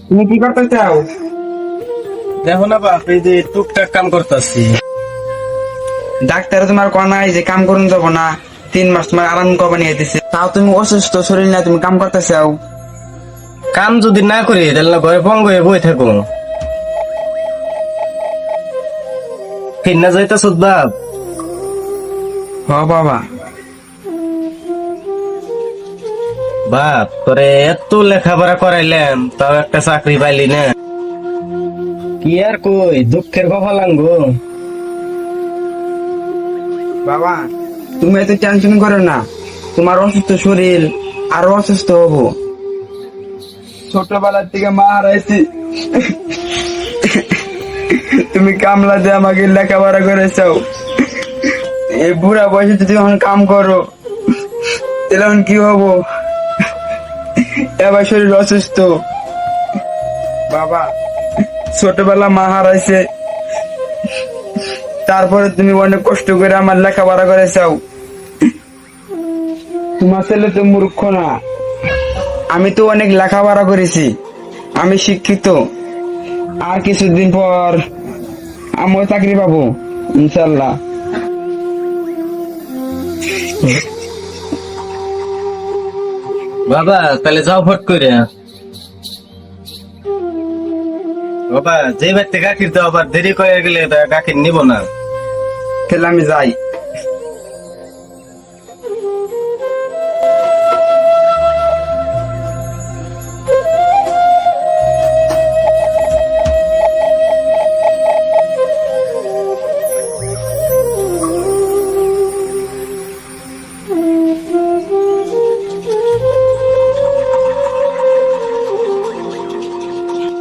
তুমি কি করতে চাও? দেখো না বাপ, এই যে টুকটাক কাম করতেছি। ডাক্তার তোমার কনাই যে কাম করুন যাবো না, 3 মাস তোমার আরাম কবে নিয়ে দিছে, তাও তুমি অসুস্থ শরীর না, তুমি কাম করতে চাও? কাম যদি না করি তাহলে না ঘরে ভঙ্গ হয়ে বই থাকো। ফিরনা যাইতেছ বাপ? হ বাবা। বাপ তোরে এত লেখাপড়া করাইলাম, তাও একটা চাকরি পাইলি না। কি আর কই, দুঃখের কপাল আঙ্গো। বাবা তুমি এত টেনশন করো না, তোমার অসুস্থ শরীর আরো অসুস্থ হবো। ছোটবেলার থেকে মা হারাইছি, তুমি কামলা দিয়ে আমাকে লেখাপড়া করেছাও, এই বুড়া বয়সে যদি এখন কাম করো তাহলে এখন কি হবো? এবার শরীর অসুস্থ। বাবা ছোটবেলা মা হারাইছে, তারপরে তুমি অনেক কষ্ট করে আমার লেখাপড়া করেছাও। তোমার ছেলে তো মূর্খ না, আমি তো অনেক লেখাপড়া করেছি, আমি শিক্ষিত। আর কিছুদিন পর আমিও চাকরি পাবো ইনশাল্লাহ। বাবা তাহলে যাও ফট করে। বাবা যে বাড়িতে গাখির তো আবার দেরি করে গেলে তা গাখির নিব না। তাহলে আমি যাই।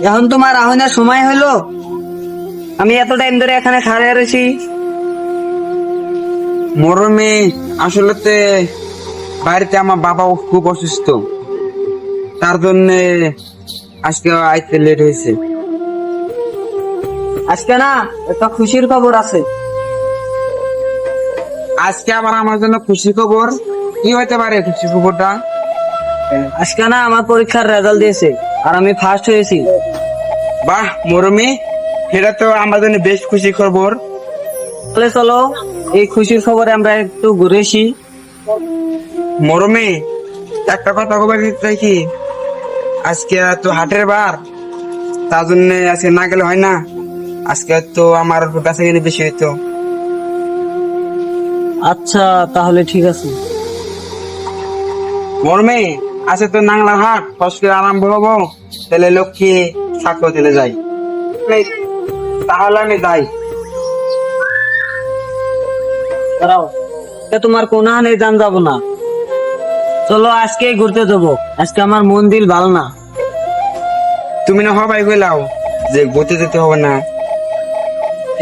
এখন তোমার আহনের সময় হলো? আমি এত টাইম ধরে এখানে খাড়া রয়েছি। মরমে আসলে বাড়িতে আমার বাবা খুব অসুস্থ, তার জন্য আজকে আইতে লেট হয়েছে। আজকে না একটা খুশির খবর আছে। আজকে আবার আমার জন্য খুশি খবর? কি হতে পারে খুশি খবরটা? আজকে না আমার পরীক্ষার রেজাল্ট দিয়েছে আর আমি ফার্স্ট হয়েছি। বাহ মরমে, এটা তো আমার জন্য বেশ খুশি খবর। তাহলে চলো এই খুশির খবরে আমরা একটু ঘুরে আসি। মরমে একটা কথা খবর চাই কি, আজকে তো হাটের বার, তার জন্য আজকে না গেলে হয় না। আজকে তো আমার বেচা কিনে বেশি হইতো। আচ্ছা তাহলে ঠিক আছে। মরমে আছে তো নাংলার হাট, ফসকে আরম্ভ হবো, তাহলে লক্ষ্মী সাক্ষ্য দিলে যাই। তাহলে আমি যাই। দাঁড়াও, তোমার কোন হানে যান যাবো না, চলো আজকে ঘুরতে যাবো। আজকে আমার মন দিল ভালো না। তুমি না হবাই গেলাও যে ঘুরতে যেতে হবে না।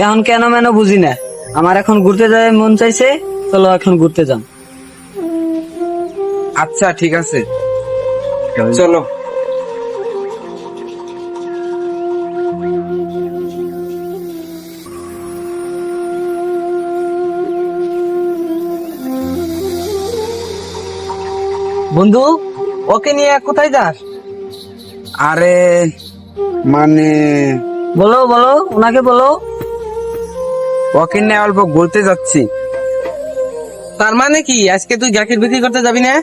এখন কেন মেন বুঝি না, আমার এখন ঘুরতে যাওয়ার মন চাইছে, চলো এখন ঘুরতে যান। আচ্ছা ঠিক আছে, চলো। বন্ধু, ওকে নিয়ে কোথায় যাস? আরে মানে বলো বলো, ওনাকে বলো। ওকে নিয়ে অল্প ঘুরতে যাচ্ছি। তার মানে কি আজকে তুই গাখির বিক্রি করতে যাবি না?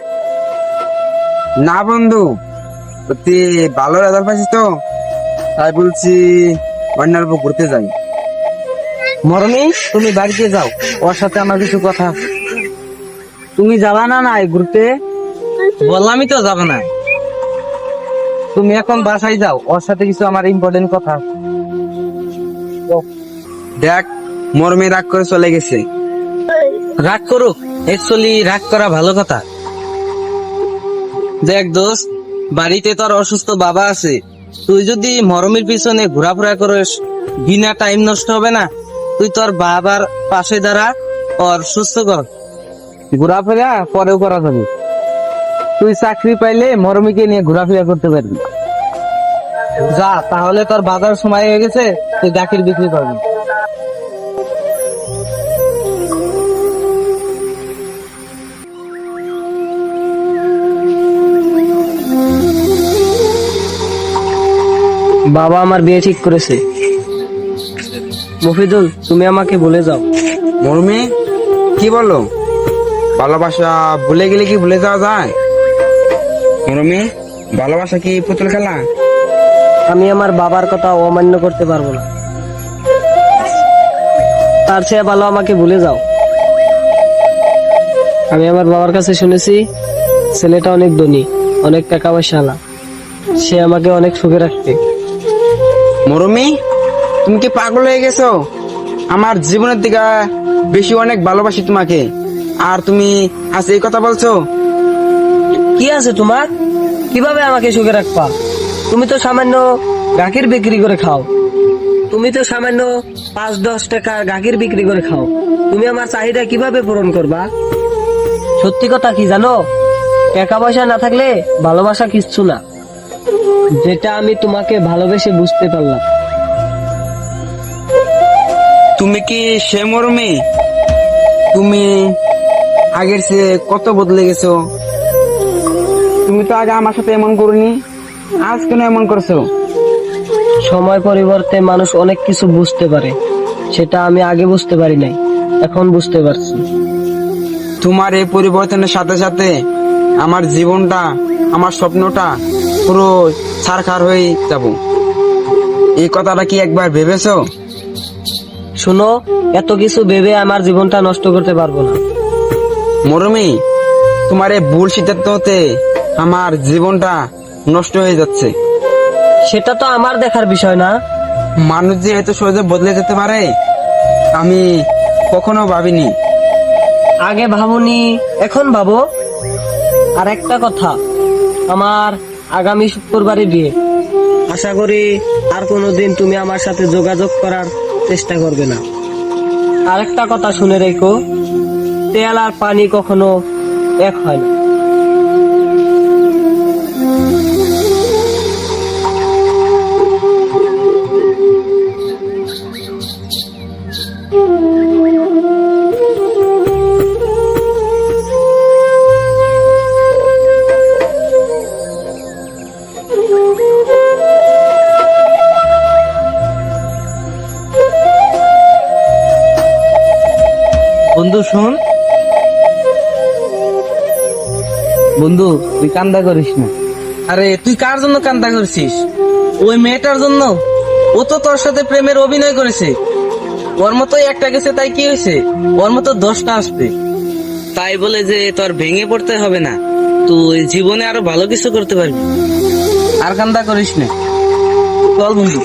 না বন্ধু, তুই ভালো রেজাল্ট পাইছিস তো, তাই বলছি অন্য অল্প ঘুরতে যাই। মরমি, তুমি বাড়িতে যাও, ওর সাথে আমার কিছু কথা। তুমি যাবা না না ঘুরতে? বললামই তো যাবো না। তুমি এখন বাসায় যাও, ওর সাথে কিছু আমার ইম্পর্টেন্ট কথা। দেখ মরমে রাগ করে চলে গেছে। রাগ করুক, অ্যাকচুয়ালি রাগ করা ভালো কথা। দেখ দোস্ত, বাড়িতে তোর অসুস্থ বাবা আছে, তুই যদি মরমের পিছনে ঘোরাফেরা করিস বিনা টাইম নষ্ট হবে না? তুই তোর বাবার পাশে দাঁড়া, ওর সুস্থ কর। ঘোরাফেরা পরেও করা যাবে, তুই চাকরি পাইলে মরমিকে নিয়ে ঘোরাফেরা করতে পারবি। যা, তাহলে তোর বাজার সময় হয়ে গেছে, তুই গাখির বিক্রি করবি। বাবা আমার বিয়ে ঠিক করেছে। মফিদুল, তুমি আমাকে ভুলে যাও। মরমি, কি বলো? ভালোবাসা ভুলে গেলে কি ভুলে যাওয়া যায়? মরমি, ভালোবাসা কি পুতুল খেলা? আমি আমার বাবার কথা অমান্য করতে পারবো না। তার চেয়ে ভালো আমাকে ভুলে যাও। আমি আমার বাবার কাছে শুনেছি ছেলেটা অনেক ধনী, অনেক টাকা পয়সাওয়ালা, সে আমাকে অনেক সুখে রাখবে। মরমি, তুমি কি পাগল হয়ে গেছো? আমার জীবনের দিকে বেশি অনেক ভালোবাসি তোমাকে, আর তুমি আজ এই কথা বলছো? কি আছে তোমার? কিভাবে আমাকে সুখে রাখবা? তুমি তো সামান্য গাখির বিক্রি করে খাও। তুমি তো সামান্য 5-10 টাকা গাখির বিক্রি করে খাও। তুমি আমার চাহিদা কিভাবে পূরণ করবা? সত্যি কথা কি জানো? টাকা পয়সা না থাকলে ভালোবাসা কিচ্ছু না, যেটা আমি তোমাকে ভালোবেসে বুঝতে পারলাম। তুমি কি সে মরমি? তুমি আগের চেয়ে কত বদলে গেছো। তুমি তো আগে আমার সাথে এমন করনি, আজ কেন এমন করছো? সময় পরিবর্তে মানুষ অনেক কিছু বুঝতে পারে, সেটা আমি আগে বুঝতে পারি নাই, এখন বুঝতে পারছি। তোমার এই পরিবর্তনের সাথে সাথে আমার জীবনটা, আমার স্বপ্নটা পুরো ছারখার হয়ে যাব। এই কথাটা কি একবার ভেবেছো? শুনো, এত কিছু ভেবে আমার জীবনটা নষ্ট করতে পারবো না। মরমি, তোমার এই ভুল সিদ্ধান্ততে আমার জীবনটা নষ্ট হয়ে যাচ্ছে। সেটা তো আমার দেখার বিষয় না। মানুষ যে এত সহজে বদলে যেতে পারে আমি কখনো ভাবিনি। আগে ভাবনি, এখন ভাবো। আর একটা কথা, আমার আগামী শুক্রবারে বিয়ে। আশা করি আর কোনোদিন তুমি আমার সাথে যোগাযোগ করার চেষ্টা করবে না। আরেকটা কথা শুনে রেখো, তেল আর পানি কখনো এক হয় না। বন্ধু শোন, বন্ধু তুই কান্দা করিস না। আরে তুই কার জন্য কান্দা করছিস? ওই মেয়েটার জন্য। ও তো তোর সাথে প্রেমের অভিনয় করেছে। ওর মতো একটা গেছে তাই কি হয়েছে? ওর মতো 10টা আসবে। তাই বলে যে তোর ভেঙে পড়তে হবে না, তুই জীবনে আরো ভালো কিছু করতে পারবি। আর কান্দা করিস না, চল বন্ধু।